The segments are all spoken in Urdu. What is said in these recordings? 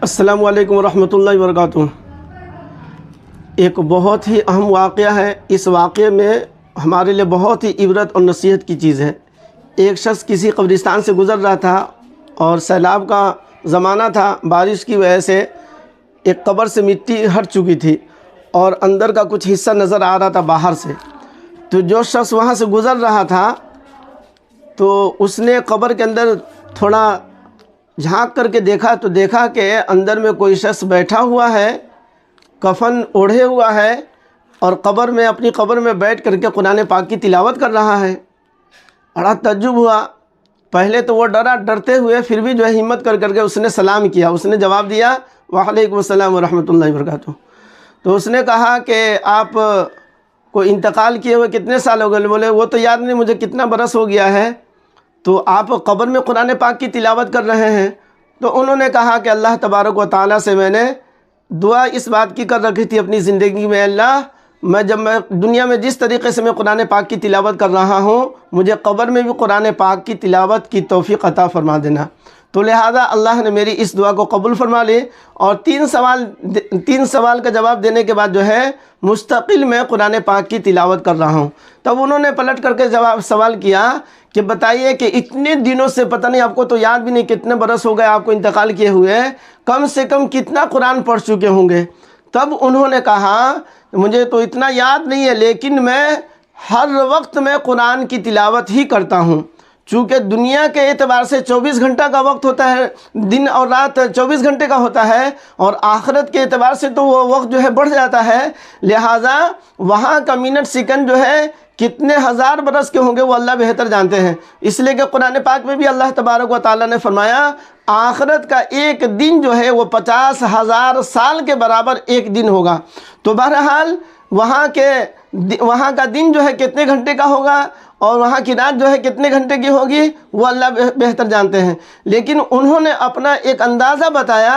السلام علیکم ورحمۃ اللہ وبرکاتہ۔ ایک بہت ہی اہم واقعہ ہے۔ اس واقعے میں ہمارے لیے بہت ہی عبرت اور نصیحت کی چیز ہے۔ ایک شخص کسی قبرستان سے گزر رہا تھا اور سیلاب کا زمانہ تھا، بارش کی وجہ سے ایک قبر سے مٹی ہٹ چکی تھی اور اندر کا کچھ حصہ نظر آ رہا تھا باہر سے۔ تو جو شخص وہاں سے گزر رہا تھا تو اس نے قبر کے اندر تھوڑا جھانک کر کے دیکھا تو دیکھا کہ اندر میں کوئی شخص بیٹھا ہوا ہے، کفن اوڑھے ہوا ہے اور اپنی قبر میں بیٹھ کر کے قرآن پاک کی تلاوت کر رہا ہے۔ بڑا تعجب ہوا۔ پہلے تو وہ ڈرتے ہوئے پھر بھی جو ہے ہمت کر کے اس نے سلام کیا۔ اس نے جواب دیا وعلیکم السلام ورحمۃ اللہ وبرکاتہ۔ تو اس نے کہا کہ آپ کو انتقال کیے ہوئے کتنے سال ہو گئے؟ بولے وہ تو یاد نہیں مجھے کتنا برس ہو گیا ہے، تو آپ قبر میں قرآن پاک کی تلاوت کر رہے ہیں۔ تو انہوں نے کہا کہ اللہ تبارک و تعالیٰ سے میں نے دعا اس بات کی کر رکھی تھی اپنی زندگی میں، اللہ جب میں دنیا میں جس طریقے سے میں قرآن پاک کی تلاوت کر رہا ہوں، مجھے قبر میں بھی قرآن پاک کی تلاوت کی توفیق عطا فرما دینا۔ تو لہذا اللہ نے میری اس دعا کو قبول فرما لی اور تین سوال کا جواب دینے کے بعد جو ہے مستقل میں قرآن پاک کی تلاوت کر رہا ہوں۔ تب انہوں نے پلٹ کر کے سوال کیا کہ بتائیے کہ اتنے دنوں سے پتہ نہیں، آپ کو تو یاد بھی نہیں کتنے برس ہو گئے آپ کو انتقال کیے ہوئے، کم سے کم کتنا قرآن پڑھ چکے ہوں گے؟ تب انہوں نے کہا مجھے تو اتنا یاد نہیں ہے، لیکن میں ہر وقت میں قرآن کی تلاوت ہی کرتا ہوں۔ چونکہ دنیا کے اعتبار سے 24 گھنٹہ کا وقت ہوتا ہے، دن اور رات 24 گھنٹے کا ہوتا ہے، اور آخرت کے اعتبار سے تو وہ وقت جو ہے بڑھ جاتا ہے، لہٰذا وہاں کا منٹ سیکنڈ جو ہے کتنے ہزار برس کے ہوں گے وہ اللہ بہتر جانتے ہیں۔ اس لیے کہ قرآن پاک میں بھی اللہ تبارک و تعالیٰ نے فرمایا آخرت کا ایک دن جو ہے وہ 50,000 سال کے برابر ایک دن ہوگا۔ تو بہرحال وہاں کا دن جو ہے کتنے گھنٹے کا ہوگا اور وہاں کی رات جو ہے کتنے گھنٹے کی ہوگی وہ اللہ بہتر جانتے ہیں۔ لیکن انہوں نے اپنا ایک اندازہ بتایا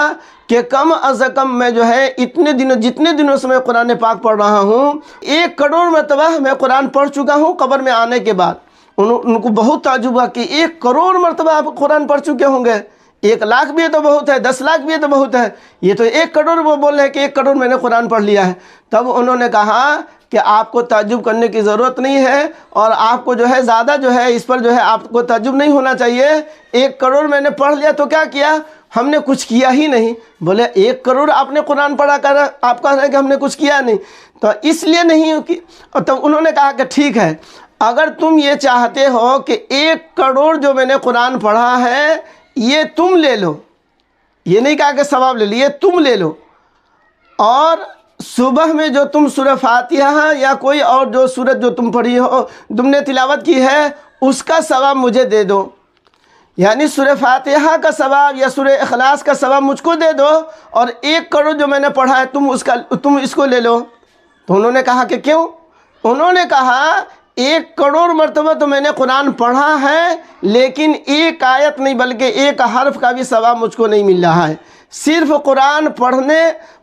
کہ کم از کم میں جو ہے جتنے دنوں سے میں قرآن پاک پڑھ رہا ہوں، 1 کروڑ مرتبہ میں قرآن پڑھ چکا ہوں قبر میں آنے کے بعد۔ ان کو بہت تعجب ہوا کہ 1 کروڑ مرتبہ آپ قرآن پڑھ چکے ہوں گے۔ 1 لاکھ بھی تو بہت ہے، 10 لاکھ بھی تو بہت ہے، یہ تو 1 کروڑ وہ بول رہے ہیں کہ 1 کروڑ میں نے قرآن پڑھ لیا ہے۔ تب انہوں نے کہا کہ آپ کو تعجب کرنے کی ضرورت نہیں ہے، اور آپ کو جو ہے زیادہ جو ہے اس پر جو ہے آپ کو تعجب نہیں ہونا چاہیے۔ 1 کروڑ میں نے پڑھ لیا تو کیا کیا؟ ہم نے کچھ کیا ہی نہیں۔ بولے 1 کروڑ آپ نے قرآن پڑھا کر آپ کہہ رہے ہیں کہ ہم نے کچھ کیا نہیں، تو اس لیے نہیں کی۔ اور تب انہوں نے کہا کہ ٹھیک ہے، اگر تم یہ چاہتے ہو کہ 1 کروڑ جو میں نے قرآن پڑھا ہے یہ تم لے لو، یہ نہیں کہا کہ ثواب لے لیے، تم لے لو، اور صبح میں جو تم سورہ فاتحہ یا کوئی اور جو سورت جو تم پڑھی ہو، تم نے تلاوت کی ہے، اس کا ثواب مجھے دے دو۔ یعنی سورہ فاتحہ کا ثواب یا سورہ اخلاص کا ثواب مجھ کو دے دو، اور 1 کروڑ جو میں نے پڑھا ہے تم اس کو لے لو۔ تو انہوں نے کہا کہ کیوں؟ انہوں نے کہا 1 کروڑ مرتبہ تو میں نے قرآن پڑھا ہے، لیکن 1 آیت نہیں بلکہ 1 حرف کا بھی ثواب مجھ کو نہیں مل رہا ہے۔ صرف قرآن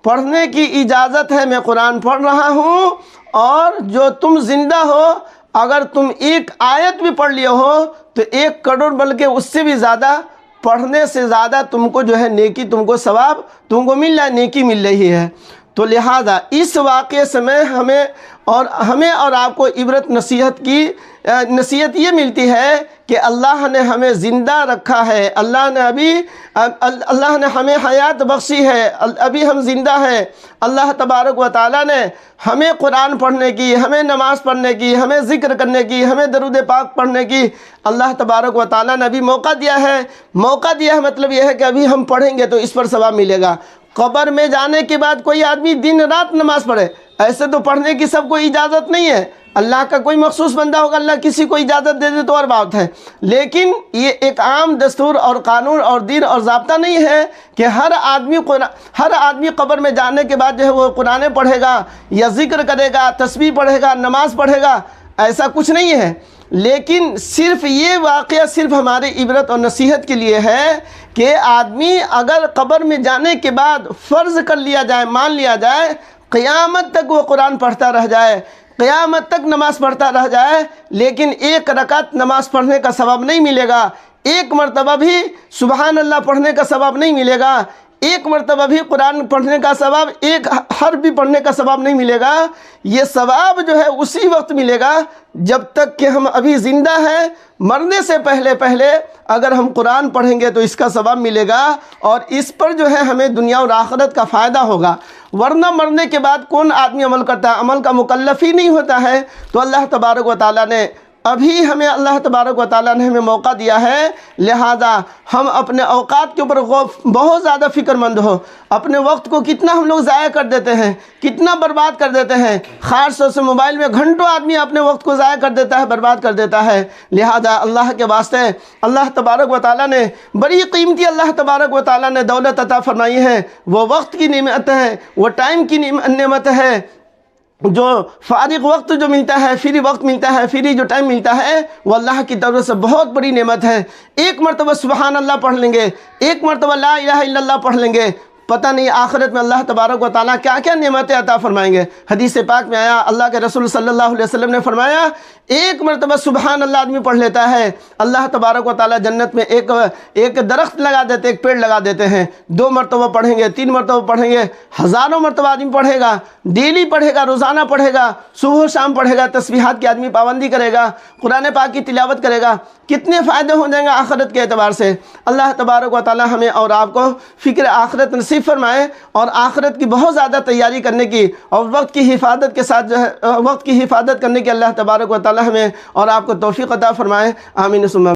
پڑھنے کی اجازت ہے، میں قرآن پڑھ رہا ہوں، اور جو تم زندہ ہو اگر تم 1 آیت بھی پڑھ لیے ہو تو 1 کروڑ بلکہ اس سے بھی زیادہ پڑھنے سے زیادہ تم کو جو ہے نیکی، تم کو ثواب تم کو مل رہا ہے، نیکی مل رہی ہے۔ تو لہذا اس واقعے سے ہمیں اور آپ کو عبرت نصیحت یہ ملتی ہے کہ اللہ نے ہمیں زندہ رکھا ہے، اللہ نے ہمیں حیات بخشی ہے، ابھی ہم زندہ ہیں۔ اللہ تبارک و تعالیٰ نے ہمیں قرآن پڑھنے کی، ہمیں نماز پڑھنے کی، ہمیں ذکر کرنے کی، ہمیں درود پاک پڑھنے کی اللہ تبارک و تعالیٰ نے ابھی موقع دیا ہے۔ مطلب یہ ہے کہ ابھی ہم پڑھیں گے تو اس پر ثواب ملے گا۔ قبر میں جانے کے بعد کوئی آدمی دن رات نماز پڑھے، ایسے تو پڑھنے کی سب کو اجازت نہیں ہے۔ اللہ کا کوئی مخصوص بندہ ہوگا، اللہ کسی کو اجازت دے دے تو اور بات ہے، لیکن یہ ایک عام دستور اور قانون اور دین اور ضابطہ نہیں ہے کہ ہر آدمی قبر میں جانے کے بعد جو ہے وہ قرآن پڑھے گا یا ذکر کرے گا، تسبیح پڑھے گا، نماز پڑھے گا، ایسا کچھ نہیں ہے۔ لیکن صرف یہ واقعہ صرف ہمارے عبرت اور نصیحت کے لیے ہے کہ آدمی اگر قبر میں جانے کے بعد فرض کر لیا جائے، مان لیا جائے، قیامت تک وہ قرآن پڑھتا رہ جائے، قیامت تک نماز پڑھتا رہ جائے، لیکن 1 رکعت نماز پڑھنے کا ثواب نہیں ملے گا، 1 مرتبہ بھی سبحان اللہ پڑھنے کا ثواب نہیں ملے گا، ایک مرتبہ بھی قرآن پڑھنے کا ثواب، ایک حرف بھی پڑھنے کا ثواب نہیں ملے گا۔ یہ ثواب جو ہے اسی وقت ملے گا جب تک کہ ہم ابھی زندہ ہیں۔ مرنے سے پہلے اگر ہم قرآن پڑھیں گے تو اس کا ثواب ملے گا، اور اس پر جو ہے ہمیں دنیا اور آخرت کا فائدہ ہوگا۔ ورنہ مرنے کے بعد کون آدمی عمل کرتا ہے؟ عمل کا مکلف ہی نہیں ہوتا ہے۔ تو اللہ تبارک و تعالیٰ نے ابھی اللہ تبارک و تعالیٰ نے ہمیں موقع دیا ہے، لہذا ہم اپنے اوقات کے اوپر بہت زیادہ فکر مند ہو۔ اپنے وقت کو کتنا ہم لوگ ضائع کر دیتے ہیں، کتنا برباد کر دیتے ہیں۔ خاص طور سے موبائل میں گھنٹوں آدمی اپنے وقت کو ضائع کر دیتا ہے، برباد کر دیتا ہے۔ لہذا اللہ کے واسطے اللہ تبارک و تعالیٰ نے بڑی قیمتی اللہ تبارک و تعالیٰ نے دولت عطا فرمائی ہے۔ وہ وقت کی نعمت ہے، وہ ٹائم کی نعمت ہے۔ جو فارغ وقت جو ملتا ہے، فری وقت ملتا ہے، فری جو ٹائم ملتا ہے، وہ اللہ کی طرف سے بہت بڑی نعمت ہے۔ ایک مرتبہ سبحان اللہ پڑھ لیں گے، ایک مرتبہ لا الہ الا اللہ پڑھ لیں گے، پتہ نہیں آخرت میں اللہ تبارک و تعالیٰ کیا کیا نعمتیں عطا فرمائیں گے۔ حدیث پاک میں آیا، اللہ کے رسول صلی اللہ علیہ وسلم نے فرمایا، ایک مرتبہ سبحان اللہ آدمی پڑھ لیتا ہے، اللہ تبارک و تعالیٰ جنت میں ایک درخت لگا دیتے، ایک پیڑ لگا دیتے ہیں۔ 2 مرتبہ پڑھیں گے، 3 مرتبہ پڑھیں گے، ہزاروں مرتبہ آدمی پڑھے گا، ڈیلی پڑھے گا، روزانہ پڑھے گا، صبح و شام پڑھے گا، تسبیحات کی آدمی پابندی کرے گا، قرآن پاک کی تلاوت کرے گا، کتنے فائدے ہو جائیں گے آخرت کے اعتبار سے۔ اللہ تبارک و تعالیٰ ہمیں اور آپ کو فکر آخرت نصیب فرمائے، اور آخرت کی بہت زیادہ تیاری کرنے کی اور وقت کی حفاظت کے ساتھ جو ہے وقت کی حفاظت کرنے کی اللہ تبارک و تعالیٰ ہمیں اور آپ کو توفیق عطا فرمائے۔ آمین ثم